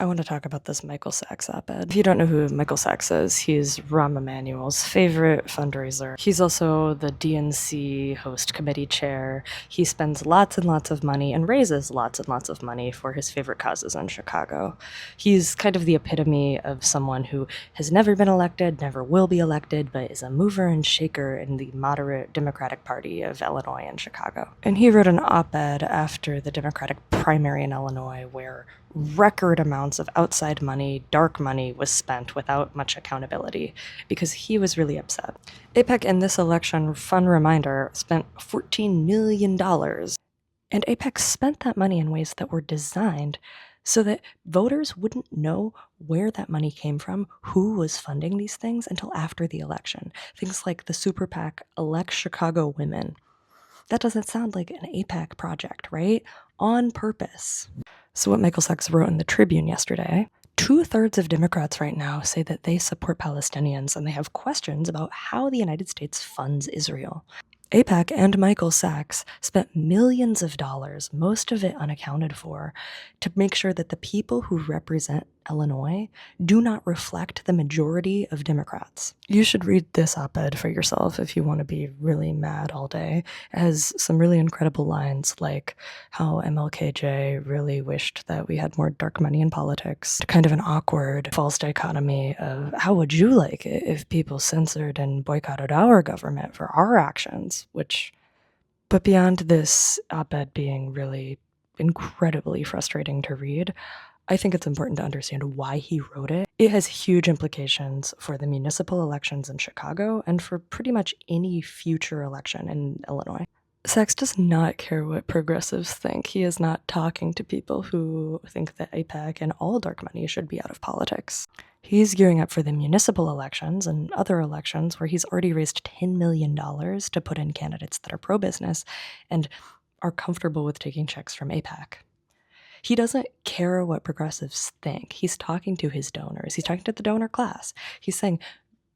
I want to talk about this Michael Sachs op-ed. If you don't know who Michael Sachs is, he's Rahm Emanuel's favorite fundraiser. He's also the DNC host committee chair. He spends lots and lots of money and raises lots and lots of money for his favorite causes in Chicago. He's kind of the epitome of someone who has never been elected, never will be elected, but is a mover and shaker in the moderate Democratic Party of Illinois and Chicago. And he wrote an op-ed after the Democratic primary in Illinois where record amounts of outside money, dark money, was spent without much accountability because he was really upset. AIPAC in this election, fun reminder, spent $14 million. And AIPAC spent that money in ways that were designed so that voters wouldn't know where that money came from, who was funding these things until after the election. Things like the super PAC Elect Chicago Women. That doesn't sound like an AIPAC project, right? On purpose. So what Michael Sachs wrote in the Tribune yesterday, 2/3 of Democrats right now say that they support Palestinians and they have questions about how the United States funds Israel. AIPAC and Michael Sachs spent millions of dollars, most of it unaccounted for, to make sure that the people who represent Illinois do not reflect the majority of Democrats. You should read this op-ed for yourself if you want to be really mad all day. It has some really incredible lines like how MLKJ really wished that we had more dark money in politics, kind of an awkward false dichotomy of how would you like it if people censored and boycotted our government for our actions, but beyond this op-ed being really incredibly frustrating to read, I think it's important to understand why he wrote it. It has huge implications for the municipal elections in Chicago and for pretty much any future election in Illinois. Sachs does not care what progressives think. He is not talking to people who think that AIPAC and all dark money should be out of politics. He's gearing up for the municipal elections and other elections where he's already raised $10 million to put in candidates that are pro-business and are comfortable with taking checks from AIPAC. He doesn't care what progressives think. He's talking to his donors. He's talking to the donor class. He's saying,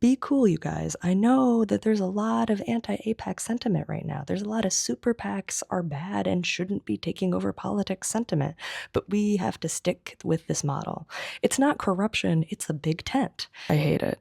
be cool, you guys. I know that there's a lot of anti-AIPAC sentiment right now. There's a lot of super PACs are bad and shouldn't be taking over politics sentiment, but we have to stick with this model. It's not corruption, it's a big tent. I hate it.